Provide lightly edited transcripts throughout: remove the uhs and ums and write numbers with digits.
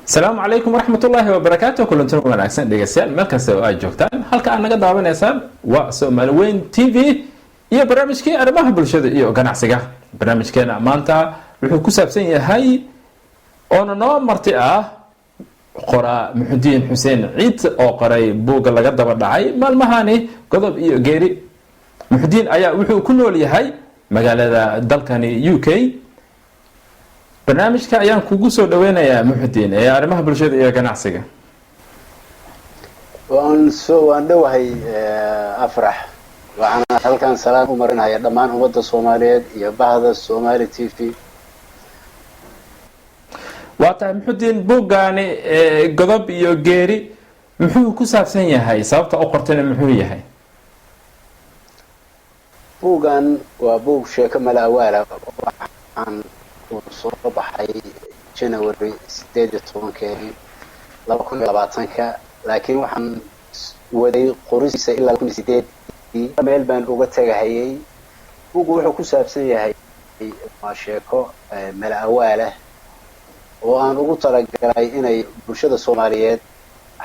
السلام عليكم ورحمة الله وبركاته. كلنتم wanaagsan dhegeystayaal meel kasta oo aad joogtaan halka aad naga daawanaysaan waa Soomaaliweyn TV iyo barnaamijkii arrimaha bulshada iyo ganacsiga. Barnaamijkeena maanta wuxuu ku saabsan yahay oo noo marti ah qoraa Muxudiin Xuseen Ciid oo qoray buug laga daba dhacay maalmahani godob iyo geeri. Muxudiin ayaa wuxuu ku nool yahay magaalada dalkani UK. barnaamijka ayaan kugu soo dhaweynayaa Muxudiin ee arrimaha bulshada iyo ganacsiga. waan dhawahay afrax waxaan halkan salaam u marinayaa dhammaan ummadda Soomaaliyeed iyo bahda Somali TV. waata Muxudiin buuggaani godob iyo geeri muxuu ku saabsan yahay sababta u qortayna muxuu yahay? buuggan waa buug sheeko malaawaala waxaan soo baxay January 18 2020 laakiin waxaan waday qorisiisa ilaa 2008 meel baan uga tagayay. buuggu wuxuu ku saabsan yahay waa sheeko malaawaala oo aan ugu talagalay inay bulshada Soomaaliyeed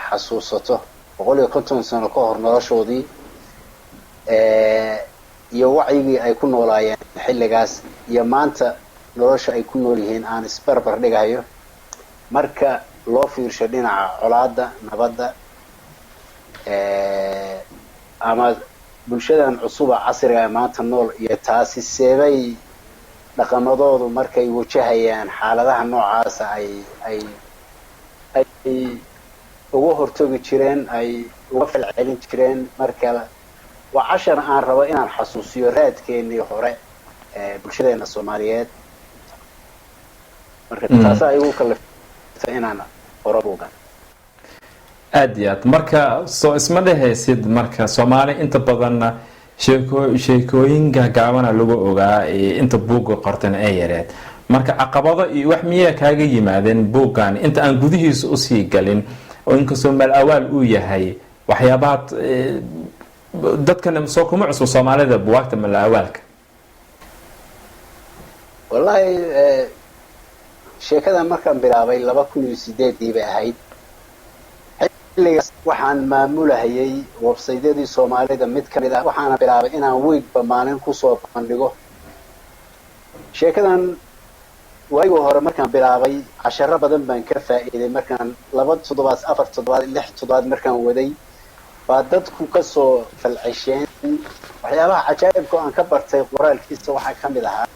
xasuusato 150 sano ka hor noloshoodii iyo wacyigii ay ku noolaayeen xilligaas iyo maanta nolosha ay ku nool yihiin aan isbarbar dhigayo marka loo fiirsho dhinaca colaadda nabadda ama bulshadan cusub casriga ah maanta nool iyo taasi seebay dhaqamadoodu markay wajahayaan xaaladaha noocaas ay uga hortagi jireen ay uga falcelin jireen. marka waa cashar aan rabo inaan xasuusiyo raadkeenii hore bulshadeena Soomaaliyeed. marka taas ay ugu kalaftay inaan qoro buugan. aad iyo aad marka soo isma dhehaysid marka Soomaali inta badan sheekooyinka gaabana lagu ogaa inta buugga qortan ay yareed. marka caqabado iyo wax miyaa kaaga yimaadeen buuggan inta aan gudihiisa u sii galin oo inkastoo meel awaal uu yahay waxyaabaha dadkana soo kuma cusub Soomaalida buugta meel awaalka? wallahi sheekada markaan bilaabay 2008 bay ahayd. xilligaas waxaan maamulahayay website-yadii Soomaalida mid kamid ah waxaana bilaabay inaan weekba maalin ku soo bandhigo. sheekadan waagii hore markaan bilaabay casharo badan baan ka faa'iiday markaan 2 toddobaad 4 toddobaad 6 toddobaad markaan waday baa dadku ka soo falcisheen. waxyaabaha cajaa'ibka aan ka bartay qoraalkiisa waxaa kamid ahaa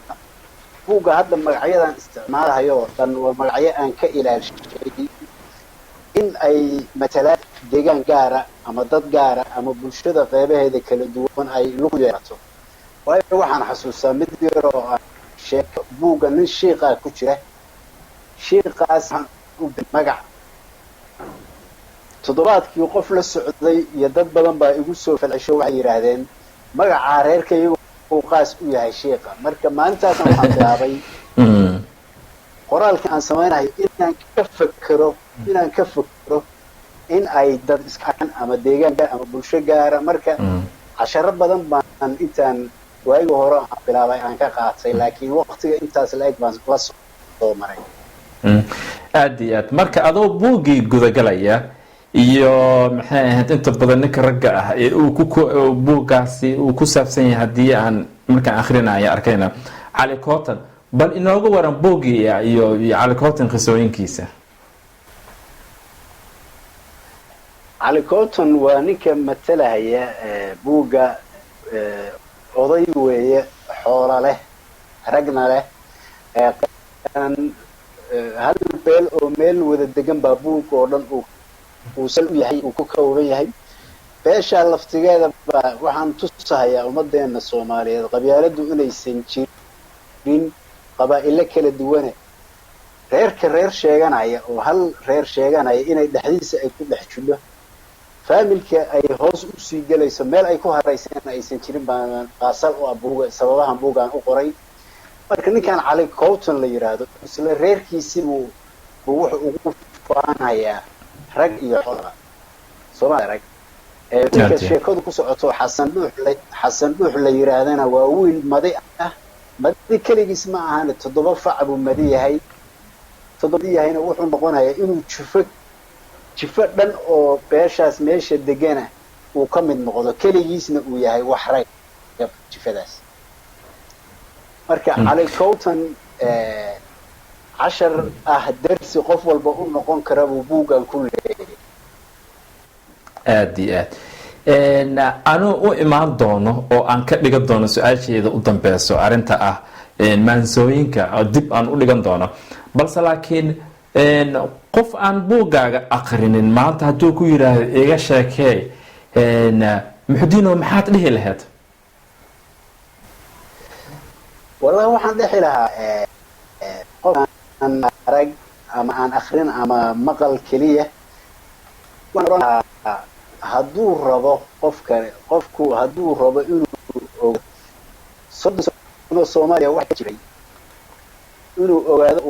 buugga hadda magacyadan isticmaalayo dhan waa magacyo aan ka ilaalishay in ay matalaan deegaan gaara ama dad gaara ama bulshada qeybaheeda kala duwan ay lagu yeelato. waayo waxaan xasuustaa mid yar oo sheeko buugga nin sheekha ku jira. sheekhaas u magac toddobaadkii qof la socday iyo dad badan baa igu soo falcisho waxay yiraahdeen magaca reerkaygu uu qaas u yahay sheekha. marka maalintaas waxaan bilaabay qoraalka aan samaynayo inaan ka fakaro in ay dad iskaan ama deegaan ama bulsho gaara. marka casharo badan baan intaan waagii hore aan bilaabay aan ka qaatay laakiin waqtiga intaas la eg baan la soo maray. aad iyo aad marka adoo buuggii gudagalaya iyo maxay ahayd inta badan ninka ragga ah ee uu ku buuggaasi uu ku saabsan yahay hadii aan markaan akhrinayo arkayna Cali Cotton bal inooga waran buuggii iyo Cali Cotton qisooyinkiisa. Cali Cotton waa ninka matalaya buugga oday weeye xoolo leh ragna leh hal beel oo meel wada degan baa buugga oo dhan uu sal u yahay uu ku kooban yahay. beesha laftigeeda waxaan tusahayaa ummadeena Soomaaliyeed qabyaaladu inaysan jirin qabaa'ilo kala duwan reer sheeganaya oo hal reer sheeganaya inay dhaxdiisa ay ku dhex jiro familka ay hoos u sii galayso meel ay ku haraysan aysan jirin baan qaasal oo abuuga sababahan buugan u qoray. marka ninkan Cali Cotton la yiraahdo isla reerkiisii uu wuxuu ugu faanayaa rag iyo xoolo Soomaali rag ninka sheekadu ku socoto Xasan Dhuux la yiraahdana waa wiil madi ah madi kaligiis ma ahan 7 fac buu madi yahay todobadii yahayna wuxuu noqonayaa inuu jifo dhan oo beeshaas meesha degana uu ka mid noqdo keligiisna uu yahay wax rag jifadaas marka cali kowtan cashar darsi qof walba u noqon kara buu buuggan ku leeyahay aad iyo aad anuu u imaan doono oo aan ka dhigan doono su-aasheeda u dambeyso arrinta ah maansooyinka oo dib aan u dhigan doono balse laakiin qof aan buuggaaga aqrinin maanta hadduu ku yidhaahdo iga sheekee muxudiino maxaad dhihi lahayd wallahi waxaan dhihi lahaa qof aan arag ama aan akrin ama maqal keliya hadduu rabo qofku hadduu rabo inuu ogo 30 sano Soomaaliya wax ka jiray inuu ogaado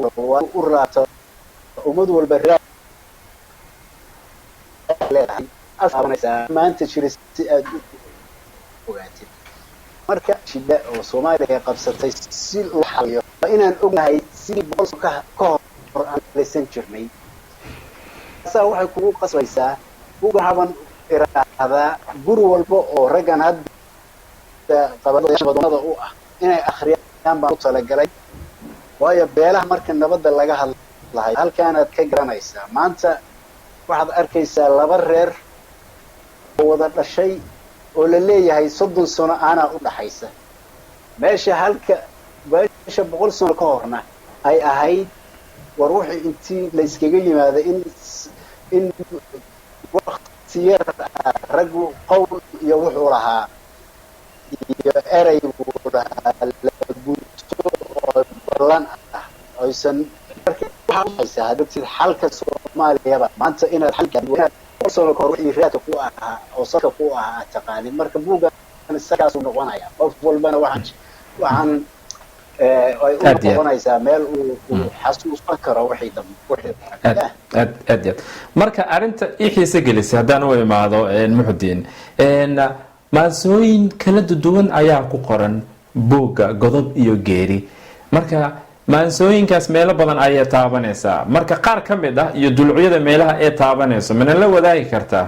u raabto ummad walba leedahay asxaabnaysa maanta jiray si aad u ogaatid marka shida oo Soomaaliya qabsatay si loo xaliyo inaan ognahay sidii boqolka ka hor aan leesan jirnay saa waxay kugu qasbaysaa buugahan iraada guri walba oo raggan hadda qabadada u ah inay akhriyaan baan u talagalay waayo beelaha marka nabadda laga hadlayo halkaanaad ka garanaysaa maanta waxaad arkaysaa laba reer oo wada dhashay oo la leeyahay 30 sano aanaa u dhaxaysa meesha 100 sano ka horna ay ahayd war wixii intii la iskaga yimaado in waqti yar rag qowl iyo wuxuu lahaa iyo eray uu lahaa la guuto oo balan ah aysan waxa hadii xalka Soomaaliya maanta inaad xalka soo kor wixii raadka ku ahaa oo salka ku ahaa taqaanid marka buugan sakaas uu noqonaya qof walbana waxaan ay u noqonaysaa meel uu xasuusan karo wixii aad marka arinta xiisa gelisay hadaan u imaado muxudiin maansooyin kala duwan ayaa ku qoran buugga godob iyo geeri marka maansooyinkaas meelo badan ayay taabanaysaa marka qaar ka mid ah iyo dulucyada meelaha ay taabanayso mana la wadaagi kartaa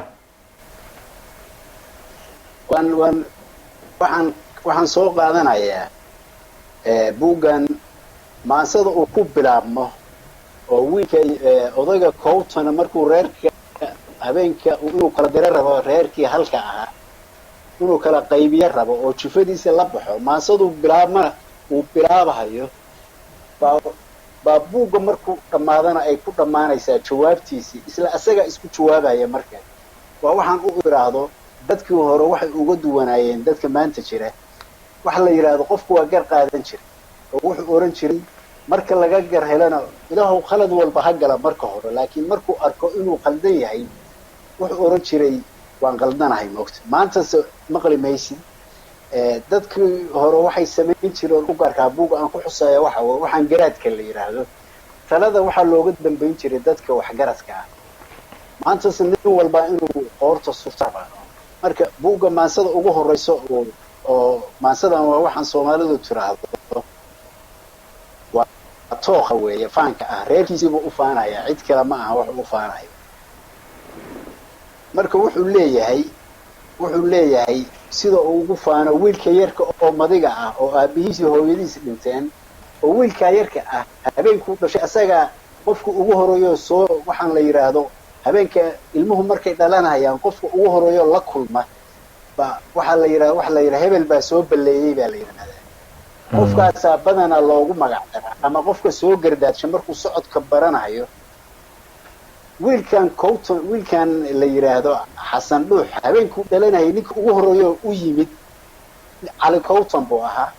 waxaan soo qaadanayaa buuggan maansada uu ku bilaabmo oo wiilka odayga Kowtona markuu reerka habeenka inuu kala dira rabo reerkii halka ahaa inuu kala qaybiyo rabo oo jifadiisa la baxo maansadu bilaabmana uu bilaabayo buugga markuu dhamaadana ay ku dhamaanaysaa jawaabtiisii isla asaga isku jawaabaya marka waa waxaan u iraahdo dadkii hore waxay uga duwanaayeen dadka maanta jira wax la yiraahdo qofku waa gar qaadan jiray oo wuxuu oran jiray marka laga gar helana ilaahu khalad walba ha gala marka hore laakiin markuu arko inuu qaldan yahay wuxuu oran jiray waan qaldanahay moogta maanta maqli maysid dadkii hore waxay sameyn jireen u garkaa buuga aan ku xusaya waxaan garaadka la yiraahdo talada waxa looga dambeyn jiray dadka wax garadka ah maanta nin walba inuu qoorta surtaba marka buuga maansada ugu horeyso oo maansadan waa waxaan Soomaalidu tiraahdo waa tooqa weeye faanka ah reerkiisiiba u faanaya cid kale ma aha wax u faanayo marka wuxuu leeyahay sida uu ugu faano wiilka yarka oo madiga ah oo aabihiis iyo hooyadiis dhinteen oo wiilka yarka ah habeenku dhashay asaga qofku ugu horeeyo soo waxaan la yiraahdo habeenka ilmuhu markay dhalanayaan qofku ugu horeeyo la kulma waxa la yiraahdo hebel baa soo baleeyay baa la yiraahdaa qofkaas badana loogu magac daraa ama qofka soo gardaadshay markuu socodka baranayo wiilkan Kowton wiilkan la yiraahdo Xasan Dhuux habeenku dhalanayay ninka ugu horeeyo u yimid Cali Kowton buu ahaa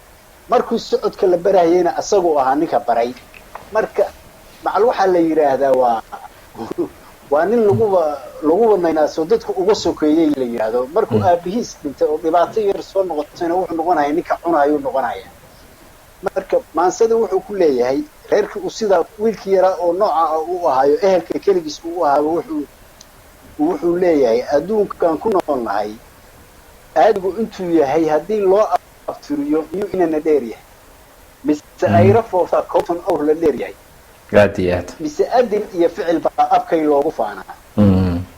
markuu socodka la barayayna asagoo ahaa ninka baray marka macal waxa la yiraahdaa waa nin lagu wadnaynaa soo dadku uga sokeeyay la yiraahdo markuu aabihiis dhintay oo dhibaato yar soo noqotayna wuxuu noqonayaa ninka cunayo noqonaya marka maansada wuxuu ku leeyahay reerkii uu sida wiilkii yara oo nooca uu ahayo ehelka kaligiis uu ahaa wuxuu leeyahay adduunkan ku noolnahay aadigu intuu yahay hadii loo abtiriyo iyo inana dheer yahay mise ayra foofta Kowton oo la dheer yahay gaadiyaad mise adin iyo ficil baa abkay loogu faanaa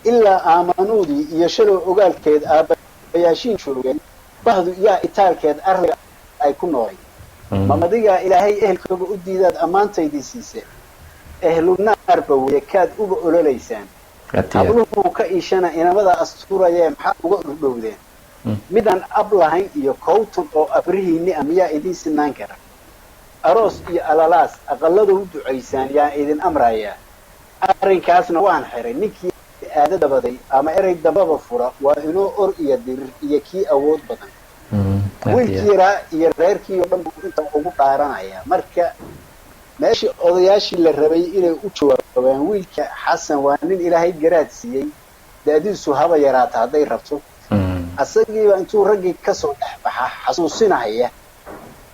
ilaa aamanuudii iyo shalow ogaalkeed aabbayaashiin joogeen bahdu yaa itaalkeed arliga ay ku noolay mamadigaa ilaahay ehelkooga u diidaad ammaantaydii siise ehlunaarba weye kaad uga ololaysaan habluhu ka iishana inamada asturayee maxaa uga urdhowdeen midaan ab lahayn iyo kowtun oo abrihiinni a miyaa idiin sinaan kara aroos iyo alalaas aqallada u ducaysaan yaa idin amrayaa arrinkaasna waan xiray ninkii aada dabaday ama erey dambaba fura waa inoo or iyo dirir iyo kii awood badan wiilkii yaraa iyo reerkii oo dhan buu inta ugu dhaaranaya marka meeshii odayaashii la rabay inay u jawaabaan wiilka xasan waa nin ilaahay garaad siiyey da-diisu haba yaraata hadday rabto asagiiba intuu raggii kasoo dhexbaxa xasuusinaya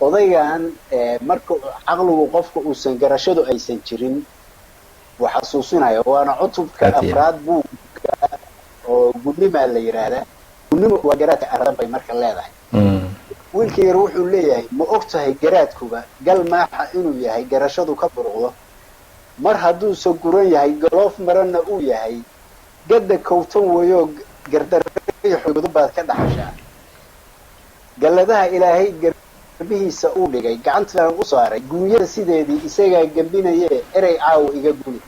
odaygan marka caqligu qofka uusan garashadu aysan jirin buu xasuusinaya waana cutubka afraad buugga oo gudnimaa la yidhaahdaa gudnimo waa garaadka aradan bay marka leedahay wiilka yar wuxuu leeyahay ma og tahay garaadkuba gal maaxa inuu yahay garashadu ka buruqdo mar hadduuse guran yahay galoof marana uu yahay gadda kowtan weeyoo gardaraiyo xoodo baad ka dhaxashaa galladaha ilaahay garbihiisa uu dhigay gacantaan u saaray guunyada sideedii isagaa gembinayee erey caawa iga guli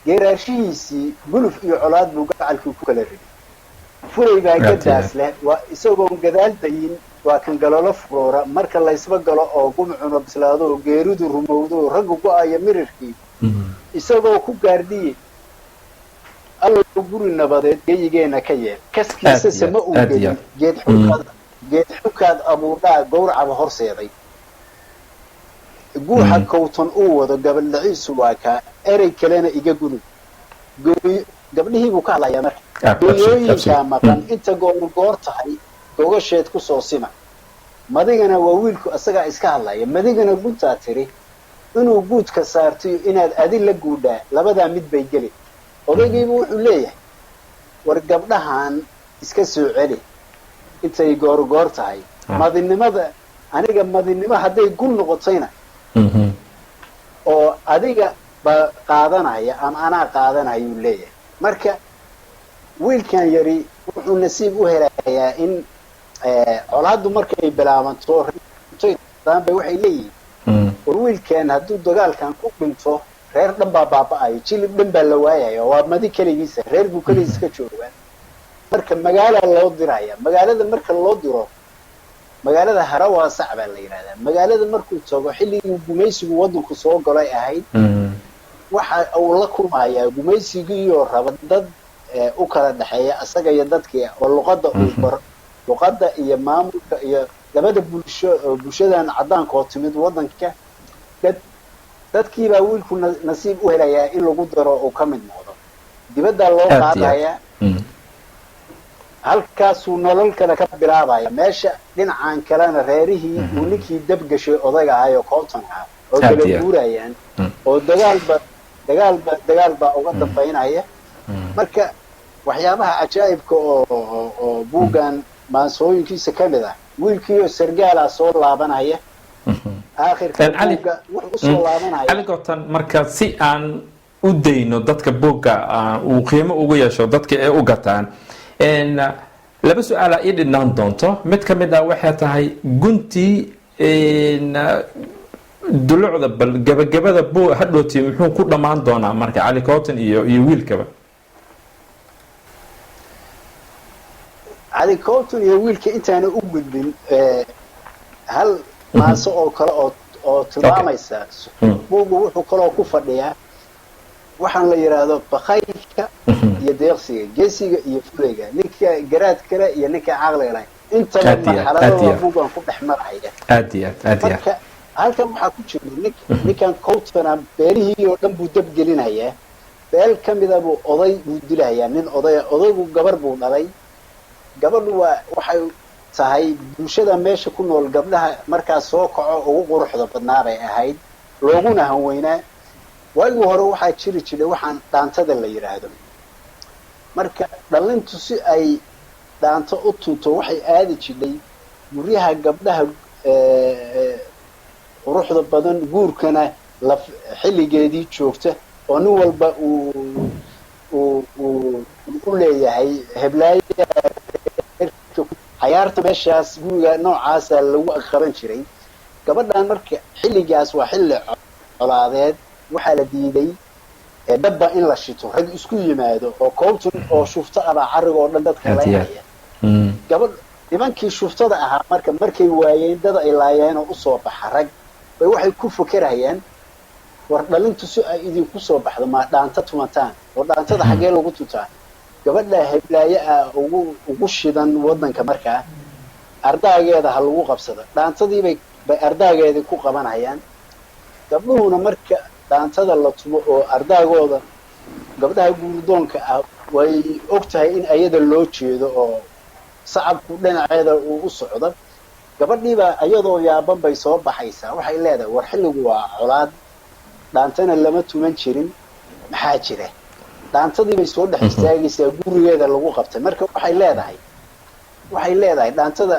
geeraarshihiisii guluf iyo colaad buu gacalkii ku kala riday furay baa gadaas leh waa isagoon gadaal dayin waa kan galolo furoora marka laysba galo oo gumcuna bislaado geeridu rumowdo raggu go-aya mirirkii isagoo ku gaardhiye allow guri nabadeed geyigeena ka yeel kaskiisa sama uu gelin geed xubkaad abuurdhaa gowracaba horseeday guuxa kowtan uu wado gabaldhaciisu waa kaa erey kalena iga guni gabdhihii buu ka hadlayaa marka gooyooyinkaa maqan inta goor tahay gogasheed kusoo sima madigana waa wiilku isagaa iska hadlaya madigana guntaa tiri inuu guudka saartayo inaad adi la guudhaa labadaa mid bay geli odaygiibu wuxuu leeyahay war gabdhahan iska soo celi intay goor tahay madinimada aniga madinimo hadday gul noqotayna oo adiga ba qaadanaya ama anaa qaadanayuu leeyahay marka wiilkan yari wuxuu nasiib u helayaa in colaaddu markay bilaabanto bay waxay leeyihiin war wiilkan hadduu dagaalkan ku dhinto reer dhan baa baaba-ayo jilib dhan baa la waayaya waa madi keligiisa reer buu keligiis ka joogaa marka magaalaa loo diraya magaalada marka loo diro magaalada harawaasac baa la yidhahdaa magaalada markuu tago xilligii gumaysigu waddanku soo golay ahayd waxa uu la kulmayaa gumaysigiioo raba dad u kala dhexeeya isaga iyo dadkii oo luqadda uu baro luqadda iyo maamulka iyo labada bulshadan caddaanka oo timid waddanka dadkiibaa wiilku nasiib u helayaa in lagu daro uu ka mid noqdo dibaddaa loo qaadayaa halkaasuu nolol kale ka bilaabaya meesha dhinacan kalena reerihii uu ninkii dabgashay odayga ahaayoo kowtan ah oo kala guurayaan oo dagaal baa uga dambaynaya marka waxyaabaha cajaa'ibka oo buuggan maansooyinkiisa ka mid ah wiilkiioo sargaalaa soo laabanaya aakhirka buugga wuxuu usoo laabanaya cali gootan marka si aan u dayno dadka buugga uu qiimo ugu yeesho dadka ee u gataan laba su-aalaa ii dhinaan doonto mid ka mid ah waxay tahay guntii dulucda bal gabagabada hadhooti muxuu ku dhammaan doonaa marka cali gootan iyo wiilkaba cali gootan iyo wiilka intaana u gudbin hal maaso oo kale oo tilmaamaysa buuggu wuxuu kaloo ku fadhiyaa waxaan la yidhaahdo bakaylka iyo deeqsiga geesiga iyo fulayga ninka garaad kale iyo ninka caqliga lahayn intaba marxaladada buuggan ku dhex maraya marka halkan waxaa ku jira ninkan cowtona beelihii oo dhan buu dabgelinayaa beel ka mida buu oday buu dilayaa nin odaya odaygu gabar buu dhalay gabadhu waxay tahay bulshada meesha ku nool gabdhaha markaas soo kaco ugu quruxda badnaa bay ahayd looguna hanweynaa waagii hore waxaa jiri jiray waxaan dhaantada la yidhaahdo marka dhalintu si ay dhaanto u tunto waxay aadi jidhay guryaha gabdhaha quruxda badan guurkana xilligeedii joogta oo nin walba u leeyahay heblaayo cayaarta meeshaas guriga noocaasa lagu qaban jiray. gabadhan marka xilligaas waa xilli colaadeed, waxaa la diiday dabba in la shito, rag isku yimaado oo koobtun oo shufto abaa carriga oo dhan dadka laynaya. gabadh nimankii shuftada ahaa markay waayeen dad ay laayeen oo usoo baxa rag bay waxay ku fakerayaan, war dhalintu si ay idinku soo baxdo ma dhaanta tumataan oo dhaantada xaggee lagu tutaa. gabadha heblaayo ah ugu shidan wadanka markaa ardaageeda ha lagu qabsado. dhaantadii bay ardaageedii ku qabanayaan. gabdhuhuna marka dhaantada la tumo oo ardaagooda gabdhaha guurdoonka ah way og tahay in ayada loo jeedo oo sacabku dhinaceeda uu u socdo. gabadhiibaa iyadoo yaaban bay soo baxaysaa, waxay leedahay war xilligu waa colaad, dhaantana lama tuman jirin, maxaa jira? dhaantadii bay soo dhex istaagaysaa gurigeeda lagu qabtay. marka waxay leedahay dhaantada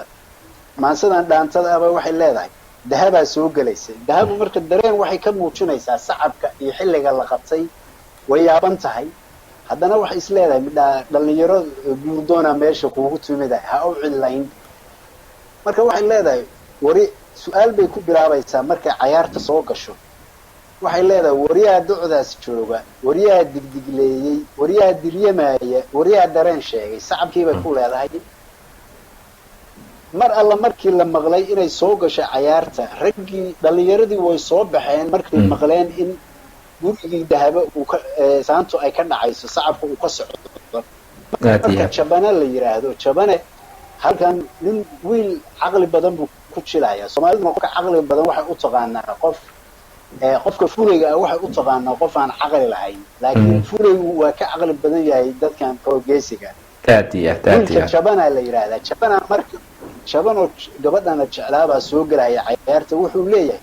maansadan dhaantada aba waxay leedahay dahabaa soo gelaysa. dahabu marka dareen waxay ka muujinaysaa sacabka iyo xilliga la qabtay, way yaaban tahay. haddana waxay is leedahay dhalinyaro guurdoona meesha kuugu timida ha u cillayn. marka waxay leedahay su-aal bay ku bilaabaysaa markay cayaarta soo gasho. waxay leedahay waryaa docdaas jooga, waryaa digdigleeyey, waryaa diryamaaya, waryaa dareen sheegay. sacabkii bay ku leedahay. mar alla markii la maqlay inay soo gasho cayaarta, raggii dhalinyaradii way soo baxeen markay maqleen in gurigii dahabo saantu ay ka dhacayso, sacabka uu ka socdo. marka jabane la yidhaahdo, jabane halkan nin wiil caqli badan buu ku jilayaa. soomaaliduna qofka caqli badan waxay u taqaanaa qofka fulayga ah waxay u taqaanaa qof aan caqli lahayn, laakiin fulaygu waa ka caqli badan yahay dadkan progressiga. wiilka jabana la yidhaahdaa. jabana marka jabanoo gabadhana jeclaabaa soo gelaya cayaarta. wuxuu leeyahay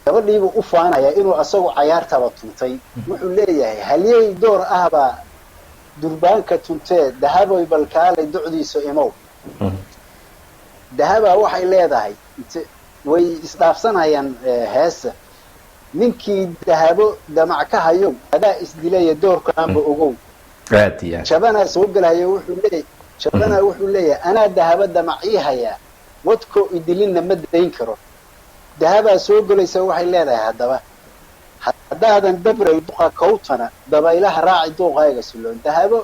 gabadhiibuu u faanayaa inuu asagu cayaartaba tuntay. wuxuu leeyahay halyey door ahbaa durbaanka tuntee, dahaboy balkaalay docdiisa imow. dahabaa waxay leedahay way isdhaafsanayaan heesa. ninkii dahabo damac ka hayo adaa isdilaya doorkaanba ogow. jabanaa soo gelaya wuxuu leeyahay anaa dahaba damac ii hayaa, wadkoo idilinna ma dayn karo. dahabaa soo gelaysa waxay leedahay haddaadan dabray duqa kawtana dabaylaha raaci dooqaaga siloon. dahabo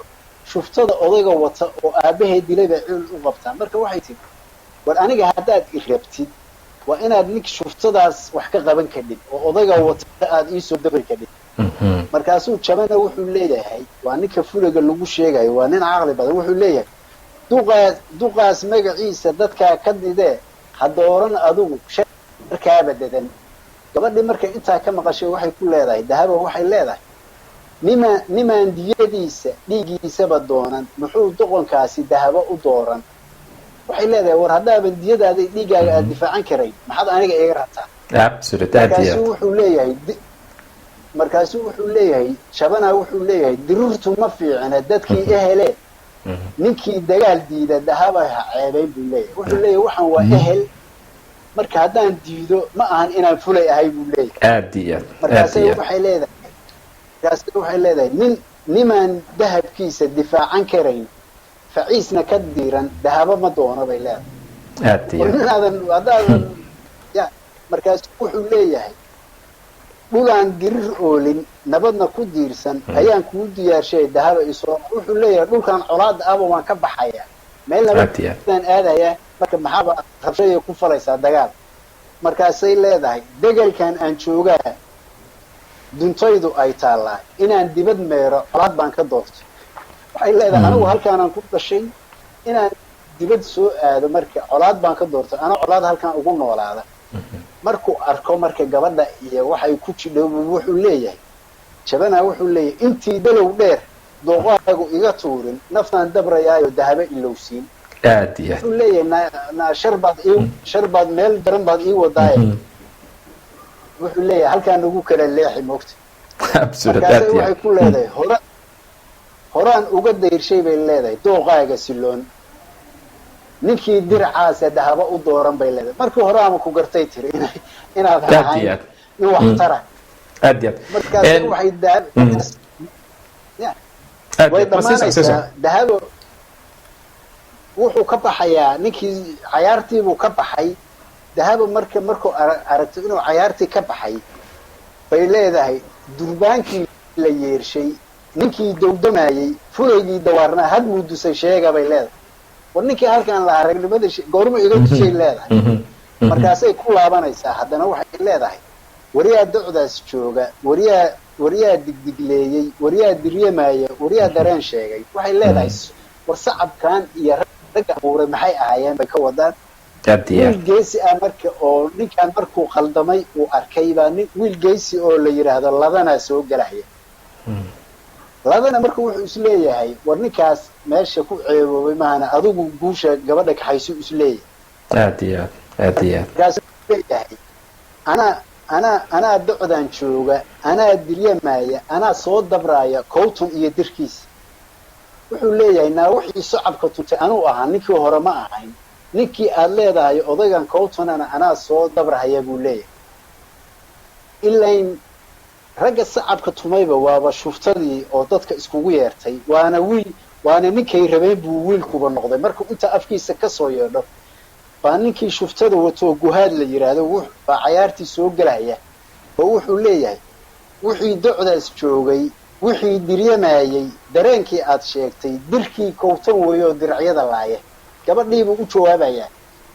shuftada odayga wata oo aabbahay dilay bay ciil u qabtaa. marka waxay tihi war aniga haddaad i rabtid waa inaad ninka shuftadaas wax ka qaban kadhid oo odayga wata aad iisoo dabri kadhid. markaasuu jabana wuxuu leeyahay, waa ninka fuliga lagu sheegayo, waa nin caqli badan. wuxuu leeyahay duqaas magaciisa dadkaa ka didee ha dooran adigu sharkaaba dadan. gabadhii markay intaa ka maqashay waxay ku leedahay dahabo waxay leedahay nimaan diyadiisa dhiiggiisaba doonan muxuu doqonkaasi dahabo u dooran. waxay leedahay war haddaaban diyadaada dhiiggaaga aad difaacan karayn maxaad aniga iga rabtaa? markaasuu wuxuu leeyahay jabana wuxuu leeyahay diruurtu ma fiicina dadkii ehele, ninkii dagaal diida dahaba ha ceebayn buu leeyahay. wuxuu leeyahay waxaan waa ehel, marka haddaan diido ma ahan inaan fulay ahay buu leeyahay. markaase waxay leedahay nimaan dahabkiisa difaacan karayn faciisna ka diiran dahabo ma doono bay leedahay. markaasu wuxuu leeyahay dhulaan dirir oolin nabadna ku diirsan ayaan kuu diyaarshay dahaba isoo. wuxuu leeyahay dhulkan colaada aba waan ka baxaya, meel nabadaan aadayaa, marka maxaaba rabshaya ku falaysaa dagaal. markaasay leedahay degelkan aan joogaa duntaydu ay taallaa, inaan dibad meero colaad baan ka doorto. waxay leedahay anigu halkaanaan ku dhashay, inaan dibad soo aado marka colaad baan ka doorto, ana colaad halkaan ugu noolaada. markuu arko marka gabadha iyo waxay ku jidho wuxuu leeyahay jabana wuxuu leeyahay intii dalow dheer dooqaagu iga tuurin naftaan dabrayaayo dahaba ilowsiin. wuxuu leeyahay sharbaad meel daran baad ii wadaaye. wuxuu leeyahay halkaan nagu kala leexi moogta. markaase waxay ku leedahay horaan uga dayrshay bay leedahay dooqaaga siloon, ninkii dircaasa dahaba u dooran bay leedahay. markii hore ama ku gartay tiri inaad ahayn nin waxtara aad iyo markaas waxay way dhammaanaysaa dahabo wuxuu ka baxayaa ninkii cayaartiibuu ka baxay dahabo markuu aragto inuu cayaartii ka baxay bay leedahay durbaankii la yeershay ninkii dawdamayey fulaygii dawaarnaa had muu dusay sheega bay leedahay war ninkii halkaan la aragnimada goorma iga dushay leedahay markaasay ku laabanaysaa haddana waxay leedahay wariyaa docdaas jooga wariyaa digdigleeyey wariyaa diryamaaya wariyaa dareen sheegay waxay leedahay war sacabkan iyo ragga abuuray maxay ahaayeen bay ka wadaan wiil geesi ah marka oo ninkaan markuu qaldamay uu arkay baa wiil geesi oo la yidhaahdo ladanaa soo gelaya ladana marka wuxuu isleeyahay war ninkaas meesha ku ceeboobay mahana adigu guusha gabadha kaxaysu isleeyahay markaasuu leeyahay anaa docdaan jooga anaa diryamaaya anaa soo dabraaya cowton iyo dirkiisa wuxuu leeyahay naa wixii sacabka tuntay anuu ahaa ninkii hore ma ahayn ninkii aad leedahay odaygan cowtonana anaa soo dabrahaya buu leeyahay ilain ragga sacabka tumayba waaba shuftadii oo dadka iskugu yeertay waana ninkay rabeen buu wiilkuba noqday markuu inta afkiisa kasoo yeedho baa ninkii shuftada watoo guhaad la yidhaahdo baa cayaartii soo gelaya oo wuxuu leeyahay wixii docdaas joogay wixii diryamayey dareenkii aad sheegtay dirkii cowton weeyoo diracyada laaya gabadhiibuu u jawaabayaa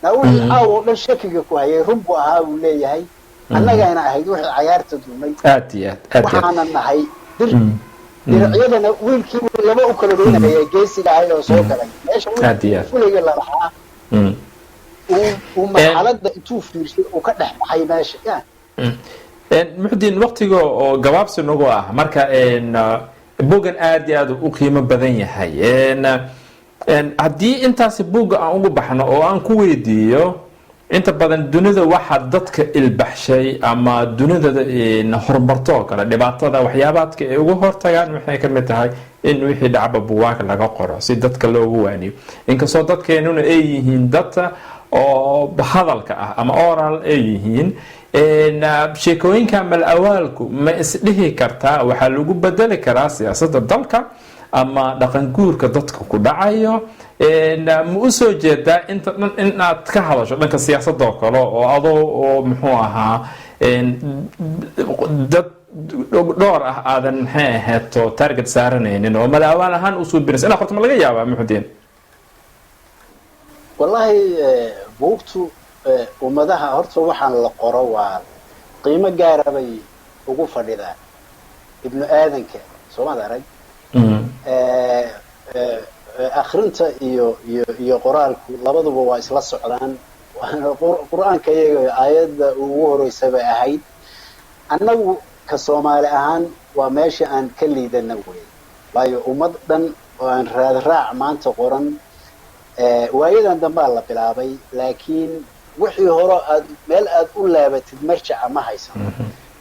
naa wixii caaw oo dhan shakiga ku hayay run buu ahaa buu leeyahay annagayna ahayd wixii cayaarta dumay waxaana nahay diracyadana wiilkii laba u kala doonaya geesiga ahay oo soo galay meesha wiilkii fulayga lalahaa uu marxaladda intuu fiirshay uu ka dhex baxay meesha muxudiin waqtiga oo gabaabsi nagu ah marka buuggan aad iyo aad u qiimo badan yahay haddii intaasi buugga aan ugu baxno oo aan ku weydiiyo inta badan dunida waxaa dadka ilbaxshay ama dunida horumarto oo kale dhibaatada waxyaabaadka ay uga hortagaan waxay ka mid tahay in wixii dhacba buugaag laga qoro si dadka loogu waaniyo inkastoo dadkeenuna ay yihiin dad oo hadalka ah ama oral ay yihiin sheekooyinka mal-awaalku ma isdhihi kartaa waxaa lagu bedeli karaa siyaasadda dalka ama dhaqan guurka dadka ku dhacayo ma u soo jeedaa inta dhan inaad ka hadasho dhanka siyaasadoo kale oo adoo oo muxuu ahaa dad dhowr ah aadan maxay aheeto target saaranaynin oo mal-awaal ahaan usoo binaysa inaa horta ma laga yaabaa muxudiin wallahi buugtu ummadaha horta waxaan la qoro waa qiimo gaara bay ugu fadhidaa ibnu aadanka soomaad arag akrinta iyo qoraalku labaduba waa isla socdaan qur-aanka iyaga aayadda ugu horeysa bay ahayd annagu ka soomaali ahaan waa meesha aan ka liidana wey waayo ummad dhan oo aan raadraac maanta qoran waayadan dambaa la bilaabay laakiin wixii hore meel aad u laabatid marjaca ma haysan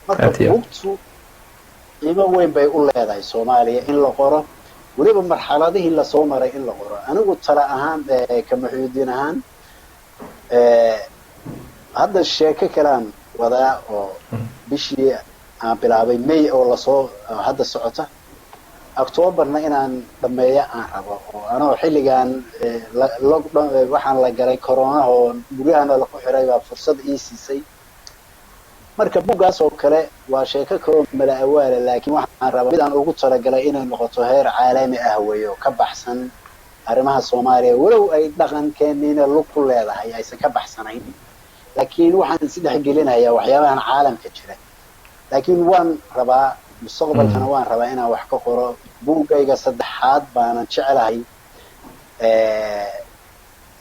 marka buugtu qiimo weyn bay u leedahay soomaaliya in la qoro weliba marxaladihii lasoo maray in la qoro anigu tala ahaan ka maxuudiin ahaan hadda sheeko kalean wadaa oo bishii aan bilaabay may oo lasoo hadda socota octoobarna inaan dhameeyo aan rabo oo anoo xilligan waxaan la galay coronaha oo guryahana laku xiray baa fursad ii siisay marka buuggaas oo kale waa sheeko kaloo mala awaala laakiin waxaan rabaa mid aan ugu talagalay inay noqoto heer caalami ah weeyo ka baxsan arrimaha soomaaliya walow ay dhaqankeeniina lug ku leedahay aysan ka baxsanayn laakiin waxaan isdhex gelinayaa waxyaabahan caalamka jira laakiin waan rabaa mustaqbalkana waan rabaa inaan wax ka qoro buuggayga saddexaad baanan jecelahay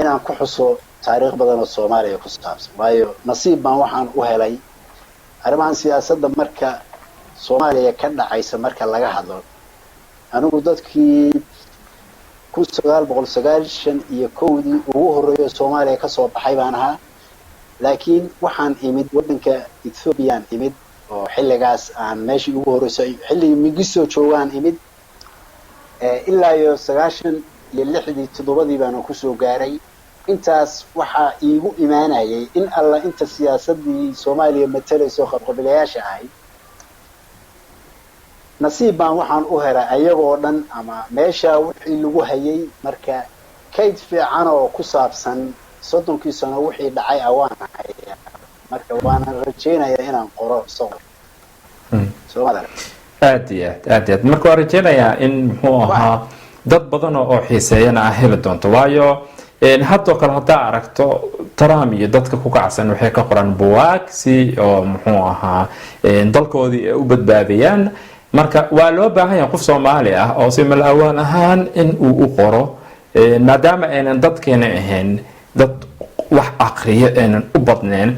inaan ku xuso taariikh badan oo soomaaliya ku saabsan waayo nasiib baan waxaan u helay arrimahan siyaasadda marka soomaaliya ka dhacaysa marka laga hadlo anigu dadkii 1991 ugu horreeyo Soomaaliya ka soo baxay baan ahaa laakiin waxaan imid wadanka Ethiopian imid oo xilligaas aan meeshii ugu horreysay xilli migiso joogaan imid ilaa iyo 96 iyo 7 baan ku soo gaaray intaas waxaa iigu imaanayay in alla inta siyaasadii Soomaaliya matalayso qabiilayaasha ahayd nasiib baan waxaan u helay ayagoo dhan ama meesha wixii lagu hayay marka kayd fiican oo ku saabsan 30 sano wixii dhacay awaan ahayd marka waan rajeynayaa inaan qoro Soomaaliya aad marka waan rajeynayaa in muxuu ahaa dad badan oo xiiseeyana ah heli doonto waayo hadda kale hadaa aragto Trump iyo dadka ku kacsan waxay ka qoran buugaag si oo muxuu ahaa dalkoodii ay u badbaadiyaan marka waa loo baahan yahay qof Soomaali ah oo si mal awaan ahaan in uu u qoro maadaama aanan dadkeena ahayn dad wax aqriyo aanan u badneen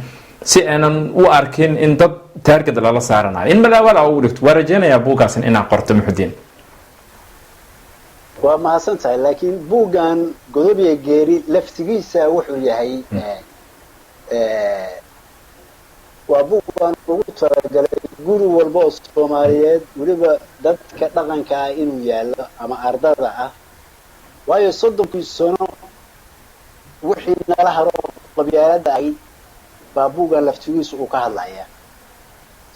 si aanan u arkin in dad taargad lala saaranayo in mal awaan uu dhigto waa rajeynayaa buugaasan inaan qorto Muxudiin waa mahadsantahay laakiin buugan Godobiya Geeri laftigiisa wuxuu yahay waa buugan ugu talagalay guri walba oo Soomaaliyeed waliba dadka dhaqanka ah inuu yaalo ama ardada ah waayo 30 sano wixii nala haro qabyaalada ay baabuugan laftigiisa uu ka hadlaya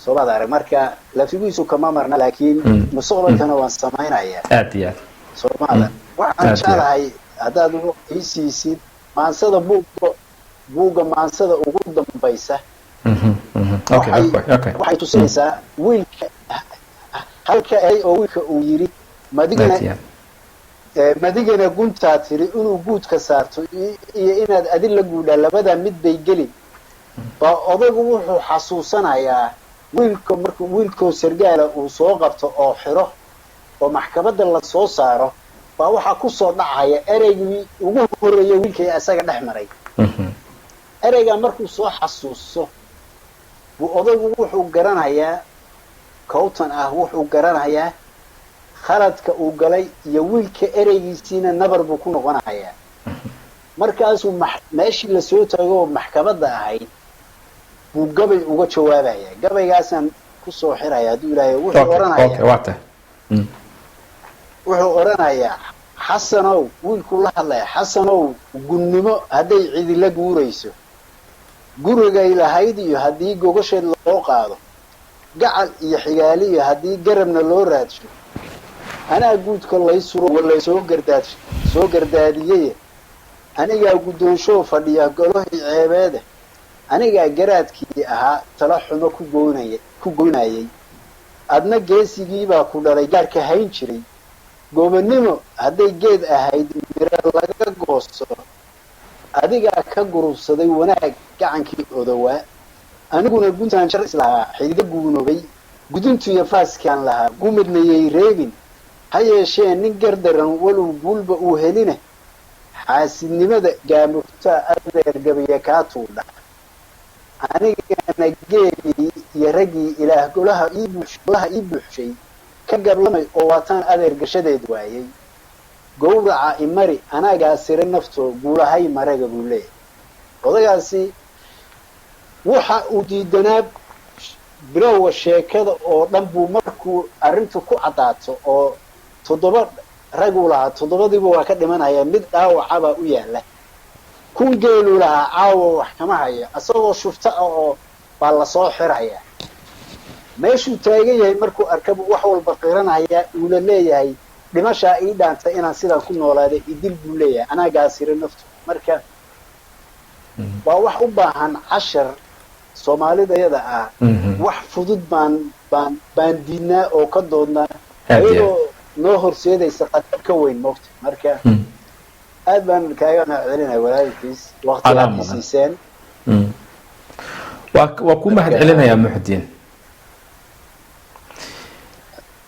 Soomaaliya marka laftigiisa kama marna laakiin mustaqbalkana waan sameeynayaa aad Soomaaliya waxaan jeclahay hadaad u isiisid maansada buuga maansada ugu dambaysa waxay tusinaysaa wiilka halka ay oo wiilka uu yiri madigana guntaa tiri inuu guud ka saarto iyo inaad adil la guudhaa labada mid bay gelin ba odagu wuxuu xasuusanayaa wiilkoo sargaala uu soo qabto oo xiro oo maxkamadda la soo saaro baa waxa ku soo dhacaya ereygii ugu horeeyay wiilkay asaga dhaxmaray ereyga markuu soo xasuusto buu odaygu wuxuu garanayaa kowtan ah wuxuu garanayaa khaladka uu galay iyo wiilka ereygiisina nabar buu ku noqonayaa markaasuu meeshii la soo tago maxkamadda ahayd buu gabay uga jawaabaya gabaygaasaan ku soo xiraya hadduu ilaahay wuxuu oranayaa xasanow wiilku la hadlaya xasanow gunnimo hadday cidi la guurayso gurigay lahayd iyo haddii gogasheed loo qaado gacal iyo xigaali iyo haddii garabna loo raadsho anaa guudka soo gardaadiyey anigaa guddoonshoo fadhiya golohii ceebeede anigaa garaadkii ahaa tala xumo ku goynayay adna geesigiibaa ku dhalay gaarka hayn jiray goobannimo hadday geed ahayd mira laga goosto adigaa ka gurubsaday wanaag gacankii odowaa aniguna guntaan jar islahaa xidido guunoobay guduntiiyo faaskaan lahaa gumadnayay reebin ha yeeshee nin gardaran walow guulba uu helina xaasidnimada gaamurtaa adeer gabaya kaa tuudha anigana geelii iyo raggii ilaah golaha ii buuxshay ka gablamay oo waataan adeer gashadeed waayay gowraca imari anagaa sire naftoo guulahay maraga buu leeyahay odagaasi waxa uu diidanaa bilowga sheekada oo dhan buu markuu arrintu ku caddaato oo 7 raguu lahaa 7diiba waa ka dhimanaya mid dhaawacabaa u yaala kuwii geeluu lahaa caawa wax kama haya asagoo shufta oo baa la soo xiraya meeshuu taagan yahay markuu arkaba wax walba qiranaya uu la leeyahay dhimashaa ii dhaantay inaan sidaan ku noolaaday idil buu leeyahay anaa gaasire naftu marka waa wax u baahan cashar Soomaalidayada ah wax fudud baan diinaa oo ka doodnaa ayadoo noo horseedaysa qadar ka weyn moogta marka aad baan kaaga mahadcelinaya walaalkiis waqtiga siiseen waa ku mahadcelinayaa Muxudiin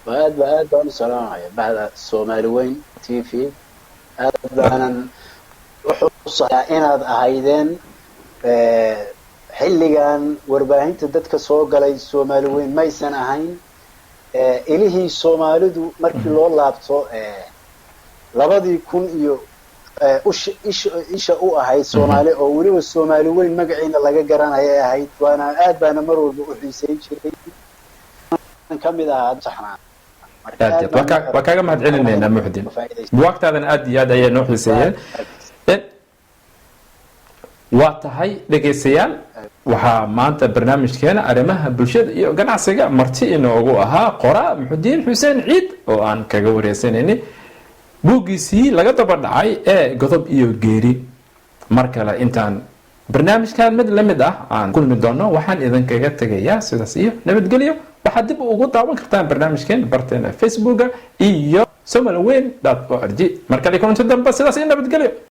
aad baan u salaamaya bahda Soomaali Weyn TV aad baanan wuxuu inaad ahaydeen xilligan warbaahinta dadka soo galay Soomaali Weyn maysan ahayn ilihii Soomaalidu markii loo laabto 2000 iyo isha u ahayd Soomaali oo waliba Soomaali Weyn magaciina laga garanayo ahayd waana aad baana mar walba u xiiseyn jiray kamid ah saxnaan waa kaaga mahadcelinaynaa Muxudiin buugtaadan aad iyo aad ayay noo xiiseeyeen waa tahay dhegaystayaal waxaa maanta barnaamijkeena arrimaha bulshada iyo ganacsiga marti inoogu ahaa qoraa Muxudiin Xuseen Ciid oo aan kaga wareysanayni buugiisii laga daba dhacay ee Godob iyo Geeri. mar kale intaan barnaamijkan mid la mid ah aan kulmi doono waxaan idin kaga tagayaa sidaas iyo nabadgelyo. waxaad dib ugu daawan kartaan barnaamijkeen barteena Facebook iyo somaliweyn.org. mar kale kulanti dambe sidaas iyo nabadgelyo.